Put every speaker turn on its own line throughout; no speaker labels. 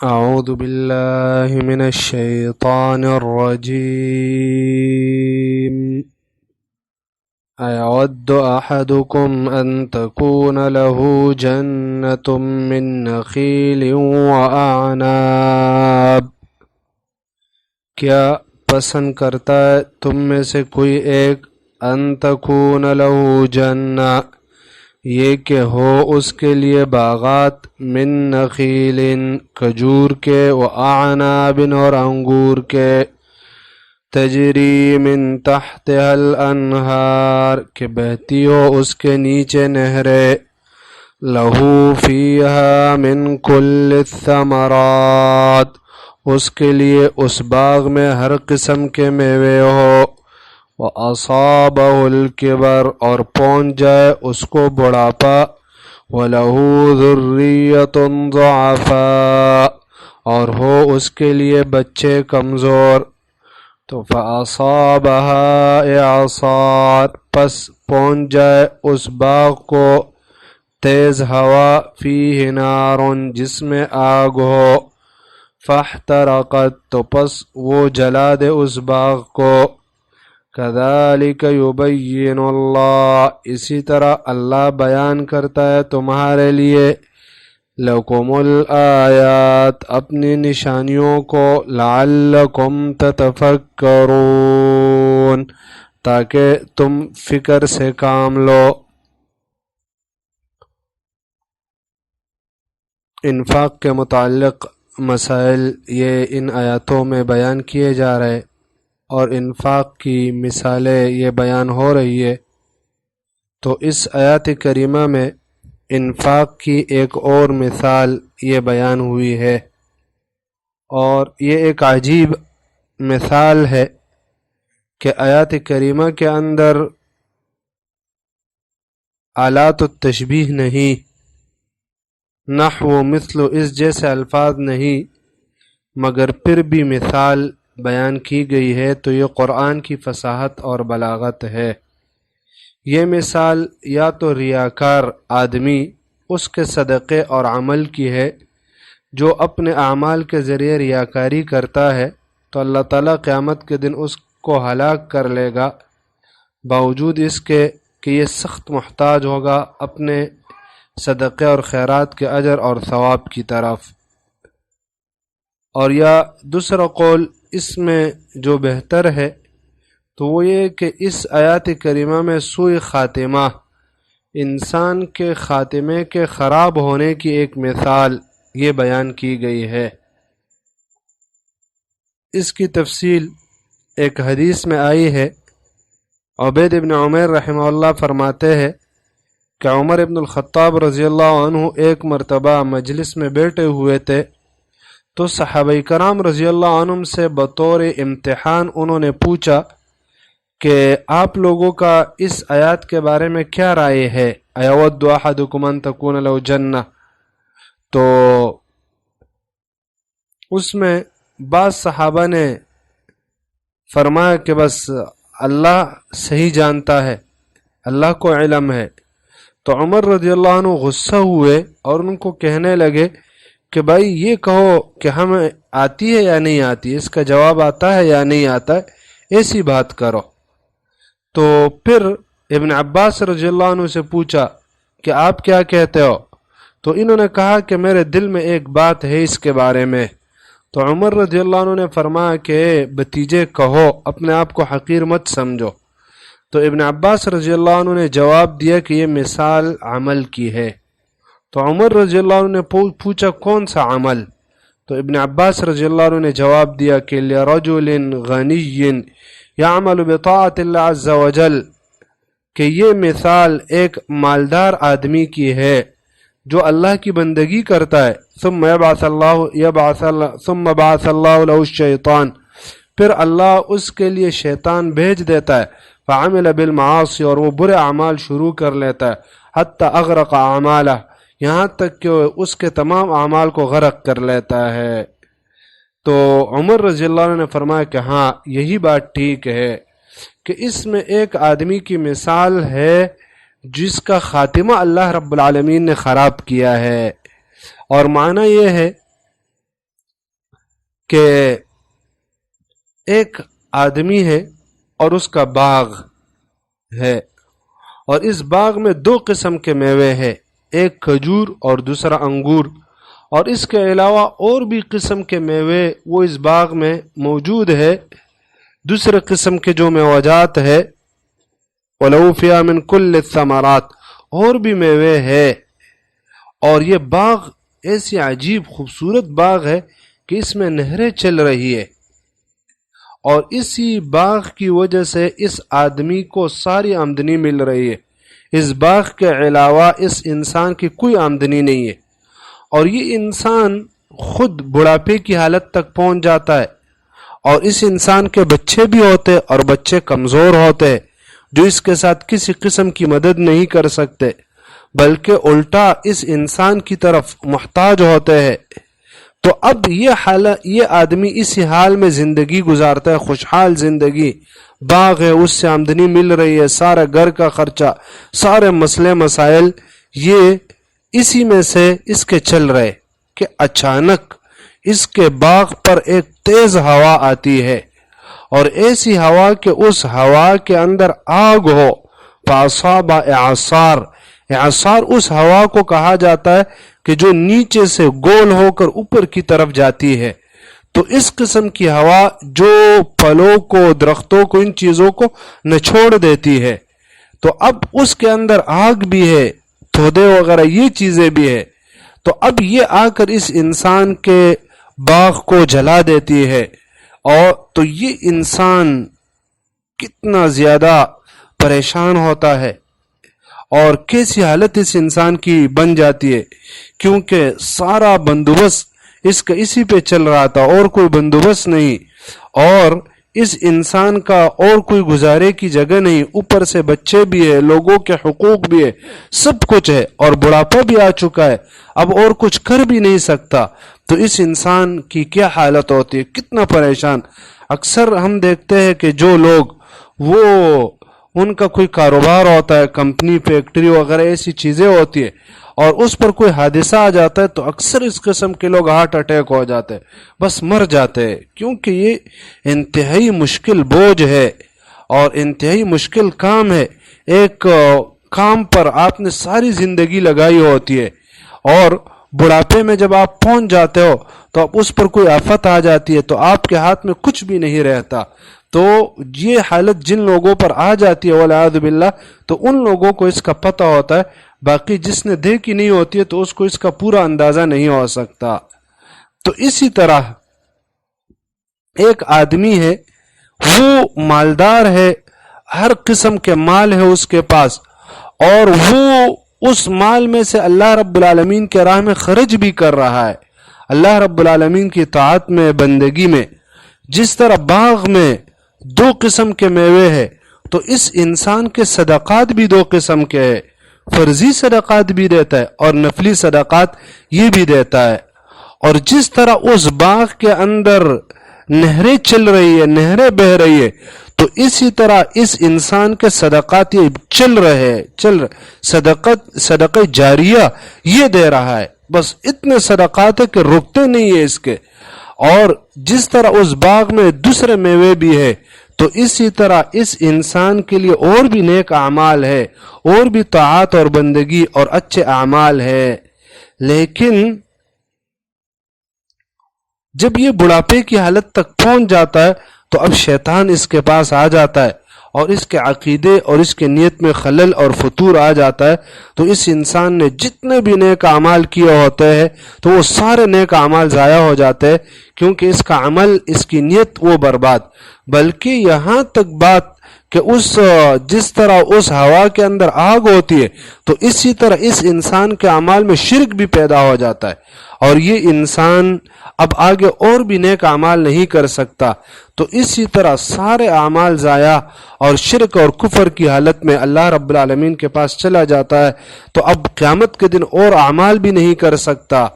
أعوذ بالله من الشيطان الرجيم أيود أحدكم أن تكون له جنة من نخيل وأعناب کیا پسند کرتا ہے تم میں سے کوئی ایک ان تکون لہ جنہ یہ کہ ہو اس کے لیے باغات من نخیل کھجور کے واعناب اور انگور کے تجری من تحتها الانہار کہ بہتی ہو اس کے نیچے نہریں لہو فیہا من کل الثمرات اس کے لیے اس باغ میں ہر قسم کے میوے ہو وَأَصَابَهُ الْكِبَرُ اور پہنچ جائے اس کو بڑھاپا وَلَهُ ذُرِّيَّةٌ ضُعَفَاء اور ہو اس کے لیے بچے کمزور تو فَأَصَابَهَا إِعْصَارٌ پس پہنچ جائے اس باغ کو تیز ہوا فِيهِ نَارٌ جس میں آگ ہو فَاحْتَرَقَتْ تو پس وہ جلا دے اس باغ کو كَذَلِكَ يُبَيِّنُ اللَّهُ اسی طرح اللہ بیان کرتا ہے تمہارے لیے لَكُمُ الْآيَاتِ اپنی نشانیوں کو لَعَلَّكُمْ تَتَفَكَّرُونَ تاکہ تم فکر سے کام لو۔ انفاق کے متعلق مسائل یہ ان آیاتوں میں بیان کیے جا رہے اور انفاق کی مثالیں یہ بیان ہو رہی ہے۔ تو اس آیات کریمہ میں انفاق کی ایک اور مثال یہ بیان ہوئی ہے اور یہ ایک عجیب مثال ہے کہ آیات کریمہ کے اندر آلات التشبیہ نہیں، نحو مثل اس جیسے الفاظ نہیں، مگر پھر بھی مثال بیان کی گئی ہے تو یہ قرآن کی فصاحت اور بلاغت ہے۔ یہ مثال یا تو ریاکار آدمی اس کے صدقے اور عمل کی ہے جو اپنے اعمال کے ذریعے ریاکاری کرتا ہے تو اللہ تعالیٰ قیامت کے دن اس کو ہلاک کر لے گا باوجود اس کے کہ یہ سخت محتاج ہوگا اپنے صدقے اور خیرات کے اجر اور ثواب کی طرف۔ اور یا دوسرا قول اس میں جو بہتر ہے تو وہ یہ کہ اس آیات کریمہ میں سوء خاتمہ انسان کے خاتمے کے خراب ہونے کی ایک مثال یہ بیان کی گئی ہے۔ اس کی تفصیل ایک حدیث میں آئی ہے۔ عبید بن عمیر رحمہ اللہ فرماتے ہیں کہ عمر ابن الخطاب رضی اللہ عنہ ایک مرتبہ مجلس میں بیٹھے ہوئے تھے تو صحابہ کرام رضی اللہ عنہم سے بطور امتحان انہوں نے پوچھا کہ آپ لوگوں کا اس آیات کے بارے میں کیا رائے ہے، ایود احدکم ان تکون لہ جنہ۔ تو اس میں بعض صحابہ نے فرمایا کہ بس اللہ صحیح جانتا ہے، اللہ کو علم ہے۔ تو عمر رضی اللہ عنہ غصہ ہوئے اور ان کو کہنے لگے کہ بھائی یہ کہو کہ ہمیں آتی ہے یا نہیں آتی، اس کا جواب آتا ہے یا نہیں آتا ہے، ایسی بات کرو۔ تو پھر ابن عباس رضی اللہ عنہ سے پوچھا کہ آپ کیا کہتے ہو؟ تو انہوں نے کہا کہ میرے دل میں ایک بات ہے اس کے بارے میں۔ تو عمر رضی اللہ عنہ نے فرمایا کہ بھتیجے کہو، اپنے آپ کو حقیر مت سمجھو۔ تو ابن عباس رضی اللہ عنہ نے جواب دیا کہ یہ مثال عمل کی ہے۔ تو عمر رضی اللہ عنہ نے پوچھا کون سا عمل؟ تو ابن عباس رضی اللہ عنہ نے جواب دیا کہ لرجل غنی یعمل بطاعت اللہ عز وجل، کہ یہ مثال ایک مالدار آدمی کی ہے جو اللہ کی بندگی کرتا ہے، ثم بعث اللہ له الشیطان، پھر اللہ اس کے لیے شیطان بھیج دیتا ہے، فعمل بالمعاصی اور وہ برے اعمال شروع کر لیتا ہے، حتی اغرق اعمالہ یہاں تک کہ اس کے تمام اعمال کو غرق کر لیتا ہے۔ تو عمر رضی اللہ عنہ نے فرمایا کہ ہاں یہی بات ٹھیک ہے کہ اس میں ایک آدمی کی مثال ہے جس کا خاتمہ اللہ رب العالمین نے خراب کیا ہے، اور معنی یہ ہے کہ ایک آدمی ہے اور اس کا باغ ہے، اور اس باغ میں دو قسم کے میوے ہیں، ایک کھجور اور دوسرا انگور، اور اس کے علاوہ اور بھی قسم کے میوے وہ اس باغ میں موجود ہے، دوسرے قسم کے جو میوجات ہے، وَلَوْ فِيهَا مِن كُلِّ الثَّمَرَاتِ، اور بھی میوے ہے۔ اور یہ باغ ایسی عجیب خوبصورت باغ ہے کہ اس میں نہریں چل رہی ہے، اور اسی باغ کی وجہ سے اس آدمی کو ساری آمدنی مل رہی ہے، اس باغ کے علاوہ اس انسان کی کوئی آمدنی نہیں ہے، اور یہ انسان خود بڑھاپے کی حالت تک پہنچ جاتا ہے، اور اس انسان کے بچے بھی ہوتے اور بچے کمزور ہوتے جو اس کے ساتھ کسی قسم کی مدد نہیں کر سکتے، بلکہ الٹا اس انسان کی طرف محتاج ہوتے ہیں۔ تو اب یہ آدمی اسی حال میں زندگی گزارتا ہے، خوشحال زندگی، باغ ہے، اس سے آمدنی مل رہی ہے، سارا گھر کا خرچہ، سارے مسئلے مسائل یہ اسی میں سے اس کے چل رہے کہ اچانک اس کے باغ پر ایک تیز ہوا آتی ہے، اور ایسی ہوا کہ اس ہوا کے اندر آگ ہو، فَأَصَابَ إِعْصَارٌ، اعصار اس ہوا کو کہا جاتا ہے کہ جو نیچے سے گول ہو کر اوپر کی طرف جاتی ہے۔ تو اس قسم کی ہوا جو پھلوں کو، درختوں کو، ان چیزوں کو نچوڑ دیتی ہے، تو اب اس کے اندر آگ بھی ہے، تودے وغیرہ یہ چیزیں بھی ہے، تو اب یہ آ کر اس انسان کے باغ کو جلا دیتی ہے، اور تو یہ انسان کتنا زیادہ پریشان ہوتا ہے، اور کیسی حالت اس انسان کی بن جاتی ہے، کیونکہ سارا بندوبست اس کا اسی پہ چل رہا تھا، اور کوئی بندوبست نہیں، اور اس انسان کا اور کوئی گزارے کی جگہ نہیں، اوپر سے بچے بھی ہے، لوگوں کے حقوق بھی ہے، سب کچھ ہے، اور بڑھاپا بھی آ چکا ہے، اب اور کچھ کر بھی نہیں سکتا، تو اس انسان کی کیا حالت ہوتی ہے، کتنا پریشان۔ اکثر ہم دیکھتے ہیں کہ جو لوگ وہ ان کا کوئی کاروبار ہوتا ہے، کمپنی، فیکٹری وغیرہ ایسی چیزیں ہوتی ہے، اور اس پر کوئی حادثہ آ جاتا ہے تو اکثر اس قسم کے لوگ ہارٹ اٹیک ہو جاتے ہیں، بس مر جاتے ہیں، کیونکہ یہ انتہائی مشکل بوجھ ہے اور انتہائی مشکل کام ہے۔ ایک کام پر آپ نے ساری زندگی لگائی ہوتی ہے، اور بڑھاپے میں جب آپ پہنچ جاتے ہو تو اب اس پر کوئی آفت آ جاتی ہے تو آپ کے ہاتھ میں کچھ بھی نہیں رہتا۔ تو یہ حالت جن لوگوں پر آ جاتی ہے والعیاذ باللہ، تو ان لوگوں کو اس کا پتہ ہوتا ہے، باقی جس نے دیکھی نہیں ہوتی ہے تو اس کو اس کا پورا اندازہ نہیں ہو سکتا۔ تو اسی طرح ایک آدمی ہے، وہ مالدار ہے، ہر قسم کے مال ہے اس کے پاس، اور وہ اس مال میں سے اللہ رب العالمین کے راہ میں خرچ بھی کر رہا ہے، اللہ رب العالمین کی طاعت میں، بندگی میں۔ جس طرح باغ میں دو قسم کے میوے ہیں، تو اس انسان کے صدقات بھی دو قسم کے ہیں، فرضی صدقات بھی دیتا ہے اور نفلی صدقات یہ بھی دیتا ہے۔ اور جس طرح اس باغ کے اندر نہریں چل رہی ہے، نہریں بہ رہی ہے، تو اسی طرح اس انسان کے صدقات یہ چل رہے، صدقہ جاریہ یہ دے رہا ہے، بس اتنے صدقات ہے کہ رکتے نہیں ہے اس کے۔ اور جس طرح اس باغ میں دوسرے میوے بھی ہے، تو اسی طرح اس انسان کے لیے اور بھی نیک اعمال ہے، اور بھی طاعات اور بندگی اور اچھے اعمال ہے۔ لیکن جب یہ بڑھاپے کی حالت تک پہنچ جاتا ہے تو اب شیطان اس کے پاس آ جاتا ہے، اور اس کے عقیدے اور اس کے نیت میں خلل اور فتور آ جاتا ہے، تو اس انسان نے جتنے بھی نیک اعمال کیے ہوتے ہیں تو وہ سارے نیک اعمال ضائع ہو جاتے ہیں، کیونکہ اس کا عمل، اس کی نیت وہ برباد۔ بلکہ یہاں تک بات کہ جس طرح اس ہوا کے اندر آگ ہوتی ہے تو اسی طرح اس انسان کے اعمال میں شرک بھی پیدا ہو جاتا ہے، اور یہ انسان اب آگے اور بھی نیک اعمال نہیں کر سکتا، تو اسی طرح سارے اعمال ضائع اور شرک اور کفر کی حالت میں اللہ رب العالمین کے پاس چلا جاتا ہے، تو اب قیامت کے دن اور اعمال بھی نہیں کر سکتا،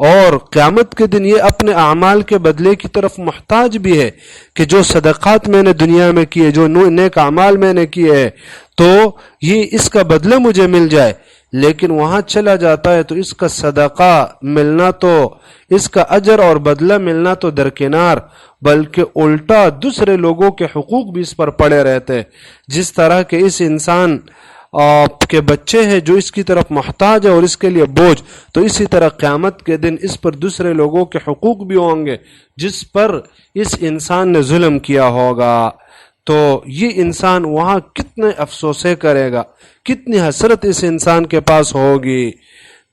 اور قیامت کے دن یہ اپنے اعمال کے بدلے کی طرف محتاج بھی ہے کہ جو صدقات میں نے دنیا میں کیے، جو نیک اعمال میں نے کیے ہیں، تو یہ اس کا بدلہ مجھے مل جائے، لیکن وہاں چلا جاتا ہے تو اس کا صدقہ ملنا تو، اس کا اجر اور بدلہ ملنا تو درکنار، بلکہ الٹا دوسرے لوگوں کے حقوق بھی اس پر پڑے رہتے ہیں. جس طرح کہ اس انسان کے بچے ہیں جو اس کی طرف محتاج ہے اور اس کے لیے بوجھ، تو اسی طرح قیامت کے دن اس پر دوسرے لوگوں کے حقوق بھی ہوں گے جس پر اس انسان نے ظلم کیا ہوگا. تو یہ انسان وہاں کتنے افسوسے کرے گا، کتنی حسرت اس انسان کے پاس ہوگی.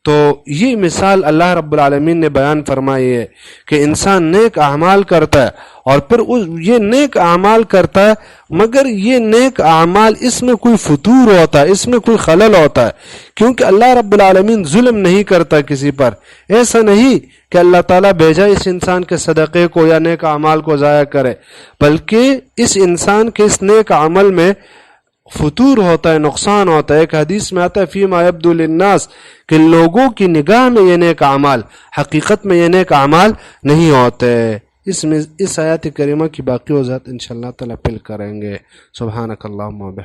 تو یہ مثال اللہ رب العالمین نے بیان فرمائی ہے کہ انسان نیک اعمال کرتا ہے اور پھر یہ نیک اعمال کرتا ہے، مگر یہ نیک اعمال اس میں کوئی فتور ہوتا ہے، اس میں کوئی خلل ہوتا ہے، کیونکہ اللہ رب العالمین ظلم نہیں کرتا کسی پر. ایسا نہیں کہ اللہ تعالیٰ بھیجا اس انسان کے صدقے کو یا نیک اعمال کو ضائع کرے، بلکہ اس انسان کے اس نیک عمل میں فتور ہوتا ہے، نقصان ہوتا ہے. ایک حدیث میں آتا ہے فیما یبدو للناس، کہ لوگوں کی نگاہ میں یہ نیک اعمال، حقیقت میں یہ نیک اعمال نہیں ہوتے. اس آیات کریمہ کی باقی وضاحت انشاءاللہ تعالیٰ پھر کریں گے. سبحانک اللہم و بحمدک.